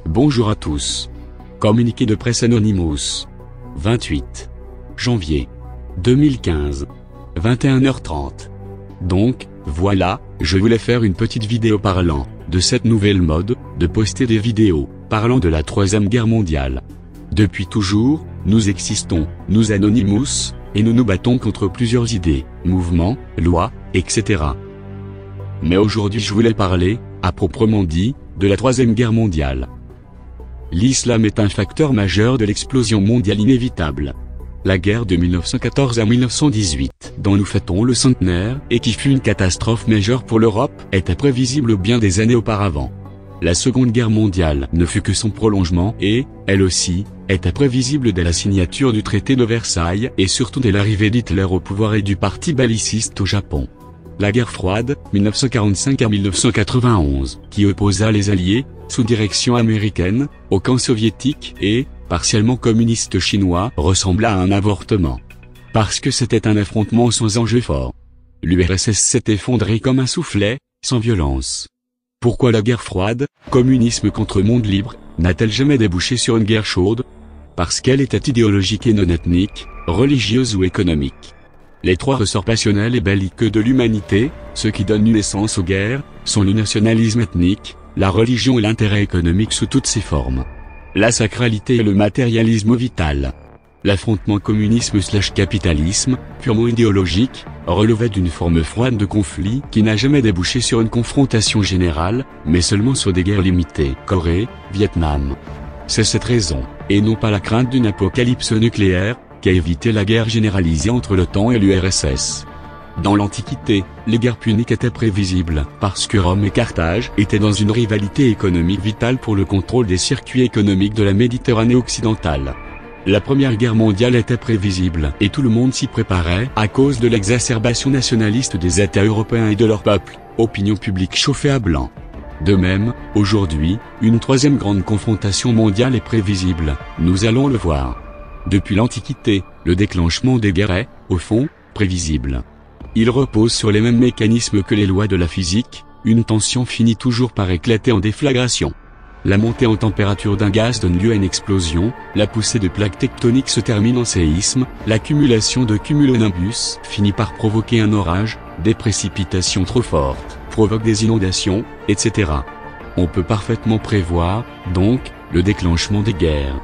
Bonjour à tous. Communiqué de presse Anonymous. 28 janvier 2015. 21h30. Donc, voilà, je voulais faire une petite vidéo parlant de cette nouvelle mode, de poster des vidéos parlant de la Troisième Guerre mondiale. Depuis toujours, nous existons, nous Anonymous, et nous nous battons contre plusieurs idées, mouvements, lois, etc. Mais aujourd'hui je voulais parler, à proprement dit, de la Troisième Guerre mondiale. L'islam est un facteur majeur de l'explosion mondiale inévitable. La guerre de 1914 à 1918, dont nous fêtons le centenaire, et qui fut une catastrophe majeure pour l'Europe, était prévisible bien des années auparavant. La Seconde Guerre mondiale ne fut que son prolongement et, elle aussi, était prévisible dès la signature du traité de Versailles et surtout dès l'arrivée d'Hitler au pouvoir et du parti belliciste au Japon. La guerre froide, 1945 à 1991, qui opposa les Alliés, sous direction américaine, au camp soviétique et, partiellement communiste chinois, ressembla à un avortement. Parce que c'était un affrontement sans enjeu fort. L'URSS s'est effondrée comme un soufflet, sans violence. Pourquoi la guerre froide, communisme contre monde libre, n'a-t-elle jamais débouché sur une guerre chaude? Parce qu'elle était idéologique et non ethnique, religieuse ou économique. Les trois ressorts passionnels et belliqueux de l'humanité, ceux qui donnent naissance aux guerres, sont le nationalisme ethnique, la religion et l'intérêt économique sous toutes ses formes. La sacralité et le matérialisme vital. L'affrontement communisme/capitalisme, purement idéologique, relevait d'une forme froide de conflit qui n'a jamais débouché sur une confrontation générale, mais seulement sur des guerres limitées, Corée, Vietnam. C'est cette raison, et non pas la crainte d'une apocalypse nucléaire, qui a évité la guerre généralisée entre l'OTAN et l'URSS. Dans l'Antiquité, les guerres puniques étaient prévisibles, parce que Rome et Carthage étaient dans une rivalité économique vitale pour le contrôle des circuits économiques de la Méditerranée occidentale. La Première Guerre mondiale était prévisible, et tout le monde s'y préparait à cause de l'exacerbation nationaliste des États européens et de leur peuple, opinion publique chauffée à blanc. De même, aujourd'hui, une troisième grande confrontation mondiale est prévisible, nous allons le voir. Depuis l'Antiquité, le déclenchement des guerres est, au fond, prévisible. Il repose sur les mêmes mécanismes que les lois de la physique, une tension finit toujours par éclater en déflagration. La montée en température d'un gaz donne lieu à une explosion, la poussée de plaques tectoniques se termine en séisme, l'accumulation de cumulonimbus finit par provoquer un orage, des précipitations trop fortes provoquent des inondations, etc. On peut parfaitement prévoir, donc, le déclenchement des guerres.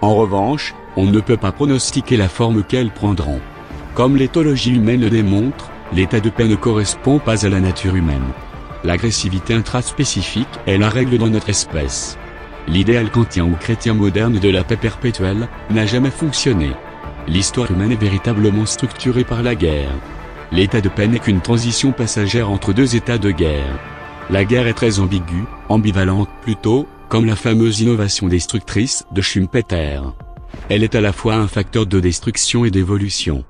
En revanche, on ne peut pas pronostiquer la forme qu'elles prendront. Comme l'éthologie humaine le démontre, l'état de paix ne correspond pas à la nature humaine. L'agressivité intraspécifique est la règle dans notre espèce. L'idéal kantien ou chrétien moderne de la paix perpétuelle n'a jamais fonctionné. L'histoire humaine est véritablement structurée par la guerre. L'état de paix n'est qu'une transition passagère entre deux états de guerre. La guerre est très ambiguë, ambivalente plutôt, comme la fameuse innovation destructrice de Schumpeter. Elle est à la fois un facteur de destruction et d'évolution.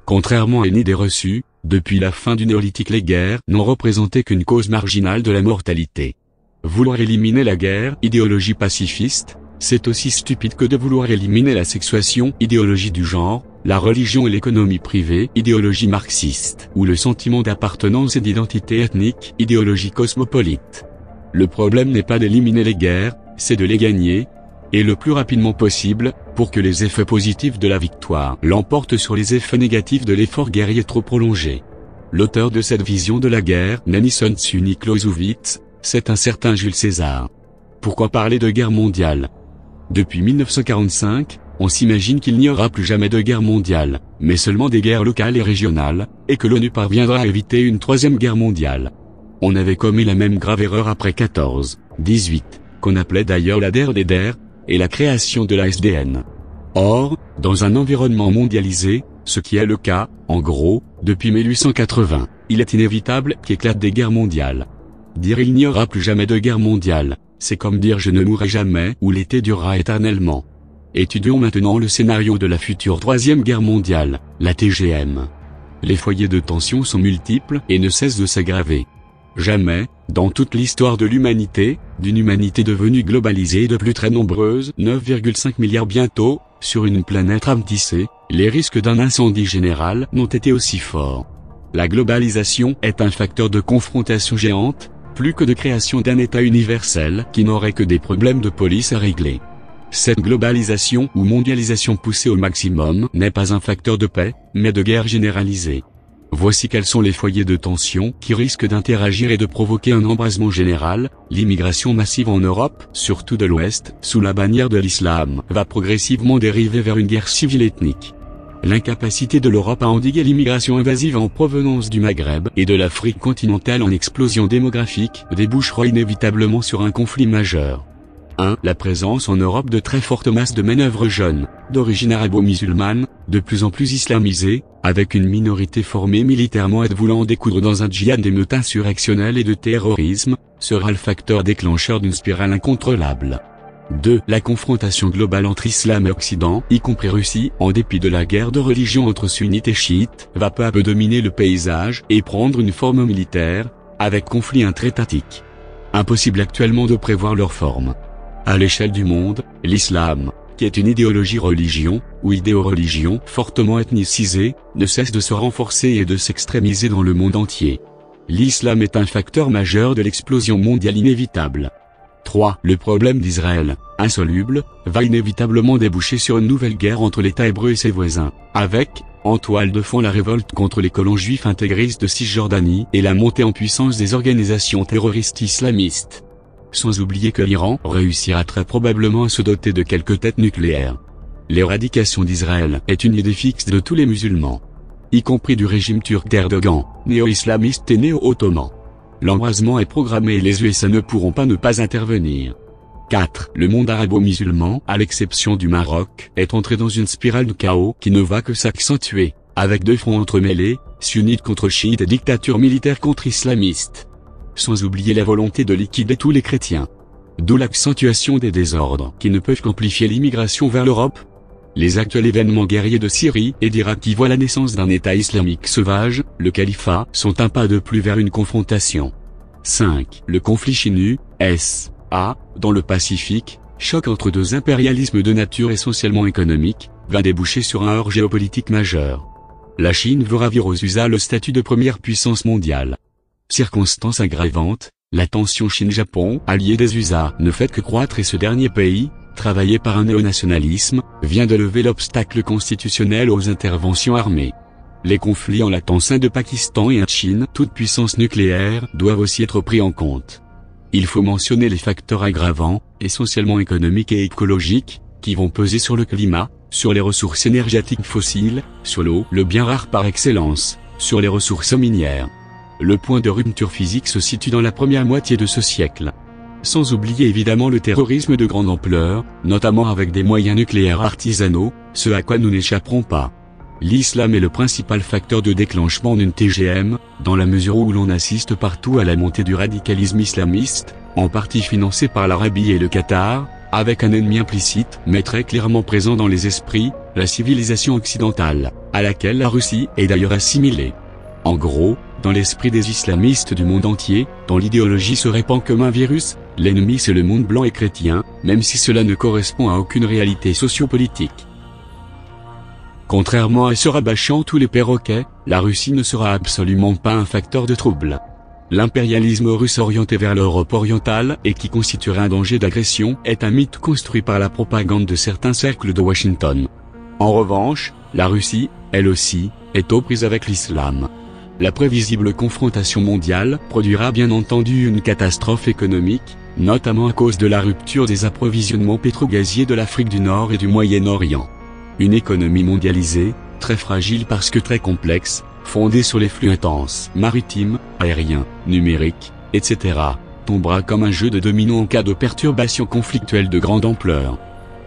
Contrairement à une idée reçue, depuis la fin du néolithique les guerres n'ont représenté qu'une cause marginale de la mortalité. Vouloir éliminer la guerre, idéologie pacifiste, c'est aussi stupide que de vouloir éliminer la sexuation, idéologie du genre, la religion et l'économie privée, idéologie marxiste, ou le sentiment d'appartenance et d'identité ethnique, idéologie cosmopolite. Le problème n'est pas d'éliminer les guerres, c'est de les gagner, et le plus rapidement possible, pour que les effets positifs de la victoire l'emportent sur les effets négatifs de l'effort guerrier trop prolongé. L'auteur de cette vision de la guerre n'est ni Sun Tzu ni Clausewitz, c'est un certain Jules César. Pourquoi parler de guerre mondiale? Depuis 1945, on s'imagine qu'il n'y aura plus jamais de guerre mondiale, mais seulement des guerres locales et régionales, et que l'ONU parviendra à éviter une troisième guerre mondiale. On avait commis la même grave erreur après 14-18, qu'on appelait d'ailleurs la der des der, et la création de la SDN. Or, dans un environnement mondialisé, ce qui est le cas, en gros, depuis 1880, il est inévitable qu'éclatent des guerres mondiales. Dire il n'y aura plus jamais de guerre mondiale, c'est comme dire je ne mourrai jamais ou l'été durera éternellement. Étudions maintenant le scénario de la future troisième guerre mondiale, la TGM. Les foyers de tension sont multiples et ne cessent de s'aggraver. Jamais, dans toute l'histoire de l'humanité, d'une humanité devenue globalisée et de plus très nombreuse, 9,5 milliards bientôt, sur une planète rapetissée, les risques d'un incendie général n'ont été aussi forts. La globalisation est un facteur de confrontation géante, plus que de création d'un État universel qui n'aurait que des problèmes de police à régler. Cette globalisation ou mondialisation poussée au maximum n'est pas un facteur de paix, mais de guerre généralisée. Voici quels sont les foyers de tension qui risquent d'interagir et de provoquer un embrasement général. L'immigration massive en Europe, surtout de l'Ouest, sous la bannière de l'islam, va progressivement dériver vers une guerre civile ethnique. L'incapacité de l'Europe à endiguer l'immigration invasive en provenance du Maghreb et de l'Afrique continentale en explosion démographique débouchera inévitablement sur un conflit majeur. 1. La présence en Europe de très fortes masses de manœuvres jeunes, d'origine arabo-musulmane, de plus en plus islamisées, avec une minorité formée militairement et voulant en découdre dans un djihad d'émeutes insurrectionnelles et de terrorisme, sera le facteur déclencheur d'une spirale incontrôlable. 2. La confrontation globale entre islam et occident, y compris Russie, en dépit de la guerre de religion entre sunnites et chiites, va peu à peu dominer le paysage et prendre une forme militaire, avec conflits intra-étatiques. Impossible actuellement de prévoir leur forme. À l'échelle du monde, l'islam, qui est une idéologie-religion, ou idéo-religion fortement ethnicisée, ne cesse de se renforcer et de s'extrémiser dans le monde entier. L'islam est un facteur majeur de l'explosion mondiale inévitable. 3. Le problème d'Israël, insoluble, va inévitablement déboucher sur une nouvelle guerre entre l'État hébreu et ses voisins, avec, en toile de fond la révolte contre les colons juifs intégristes de Cisjordanie et la montée en puissance des organisations terroristes islamistes. Sans oublier que l'Iran réussira très probablement à se doter de quelques têtes nucléaires. L'éradication d'Israël est une idée fixe de tous les musulmans, y compris du régime turc d'Erdogan, néo-islamiste et néo-ottoman. L'embrasement est programmé et les USA ne pourront pas ne pas intervenir. 4. Le monde arabo-musulman, à l'exception du Maroc, est entré dans une spirale de chaos qui ne va que s'accentuer, avec deux fronts entremêlés, sunnites contre chiites et dictatures militaires contre islamistes. Sans oublier la volonté de liquider tous les chrétiens. D'où l'accentuation des désordres qui ne peuvent qu'amplifier l'immigration vers l'Europe. Les actuels événements guerriers de Syrie et d'Irak qui voient la naissance d'un État islamique sauvage, le califat, sont un pas de plus vers une confrontation. 5. Le conflit Chine-USA, dans le Pacifique, choc entre deux impérialismes de nature essentiellement économique, va déboucher sur un hors géopolitique majeur. La Chine veut ravir aux USA le statut de première puissance mondiale. Circonstance aggravante, la tension Chine-Japon, alliée des USA, ne fait que croître et ce dernier pays, travaillé par un néonationalisme, vient de lever l'obstacle constitutionnel aux interventions armées. Les conflits en latence Inde-Pakistan et Inde-Chine, toute puissance nucléaire, doivent aussi être pris en compte. Il faut mentionner les facteurs aggravants, essentiellement économiques et écologiques, qui vont peser sur le climat, sur les ressources énergétiques fossiles, sur l'eau, le bien rare par excellence, sur les ressources minières. Le point de rupture physique se situe dans la première moitié de ce siècle. Sans oublier évidemment le terrorisme de grande ampleur, notamment avec des moyens nucléaires artisanaux, ce à quoi nous n'échapperons pas. L'islam est le principal facteur de déclenchement d'une TGM, dans la mesure où l'on assiste partout à la montée du radicalisme islamiste, en partie financé par l'Arabie et le Qatar, avec un ennemi implicite mais très clairement présent dans les esprits, la civilisation occidentale, à laquelle la Russie est d'ailleurs assimilée. En gros, dans l'esprit des islamistes du monde entier, dont l'idéologie se répand comme un virus, l'ennemi c'est le monde blanc et chrétien, même si cela ne correspond à aucune réalité sociopolitique. Contrairement à ce rabâchant tous les perroquets, la Russie ne sera absolument pas un facteur de trouble. L'impérialisme russe orienté vers l'Europe orientale et qui constituerait un danger d'agression est un mythe construit par la propagande de certains cercles de Washington. En revanche, la Russie, elle aussi, est aux prises avec l'islam. La prévisible confrontation mondiale produira bien entendu une catastrophe économique, notamment à cause de la rupture des approvisionnements pétrogaziers de l'Afrique du Nord et du Moyen-Orient. Une économie mondialisée, très fragile parce que très complexe, fondée sur les flux intenses, maritimes, aériens, numériques, etc., tombera comme un jeu de dominos en cas de perturbations conflictuelles de grande ampleur.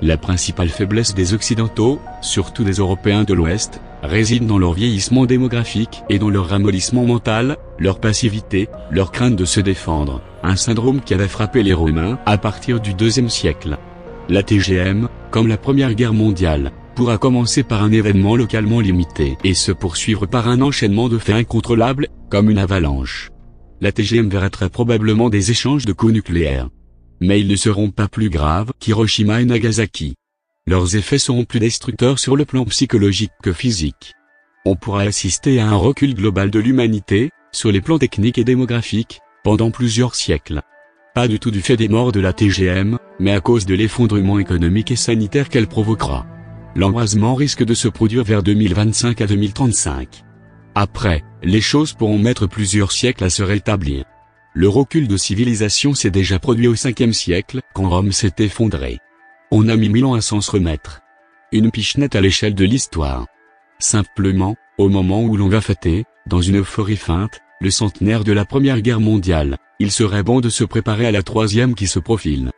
La principale faiblesse des Occidentaux, surtout des Européens de l'Ouest, réside dans leur vieillissement démographique et dans leur ramollissement mental, leur passivité, leur crainte de se défendre, un syndrome qui avait frappé les Romains à partir du IIe siècle. La TGM, comme la Première Guerre mondiale, pourra commencer par un événement localement limité et se poursuivre par un enchaînement de faits incontrôlables, comme une avalanche. La TGM verra très probablement des échanges de coups nucléaires. Mais ils ne seront pas plus graves qu'Hiroshima et Nagasaki. Leurs effets seront plus destructeurs sur le plan psychologique que physique. On pourra assister à un recul global de l'humanité, sur les plans techniques et démographiques, pendant plusieurs siècles. Pas du tout du fait des morts de la TGM, mais à cause de l'effondrement économique et sanitaire qu'elle provoquera. L'embrasement risque de se produire vers 2025 à 2035. Après, les choses pourront mettre plusieurs siècles à se rétablir. Le recul de civilisation s'est déjà produit au 5e siècle, quand Rome s'est effondrée. On a mis 1000 ans à s'en se remettre. Une pichenette à l'échelle de l'histoire. Simplement, au moment où l'on va fêter, dans une euphorie feinte, le centenaire de la Première Guerre mondiale, il serait bon de se préparer à la troisième qui se profile.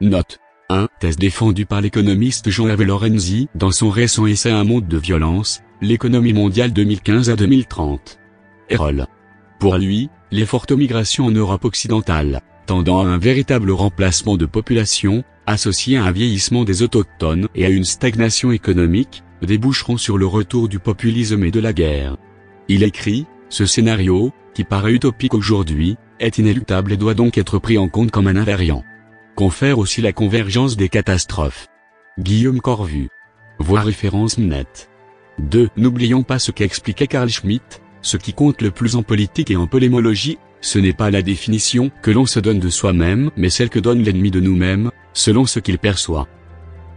Note 1. Thèse défendue par l'économiste Jean-Hervé Lorenzi dans son récent essai Un monde de violence, l'économie mondiale 2015 à 2030. Errol. Pour lui, les fortes migrations en Europe occidentale, tendant à un véritable remplacement de population, associées à un vieillissement des autochtones et à une stagnation économique, déboucheront sur le retour du populisme et de la guerre. Il écrit, ce scénario, qui paraît utopique aujourd'hui, est inéluctable et doit donc être pris en compte comme un invariant. Confère aussi la convergence des catastrophes. Guillaume Corvu. Voir référence net. 2. N'oublions pas ce qu'expliquait Carl Schmitt, ce qui compte le plus en politique et en polémologie, ce n'est pas la définition que l'on se donne de soi-même mais celle que donne l'ennemi de nous-mêmes, selon ce qu'il perçoit.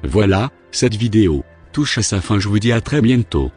Voilà, cette vidéo touche à sa fin, je vous dis à très bientôt.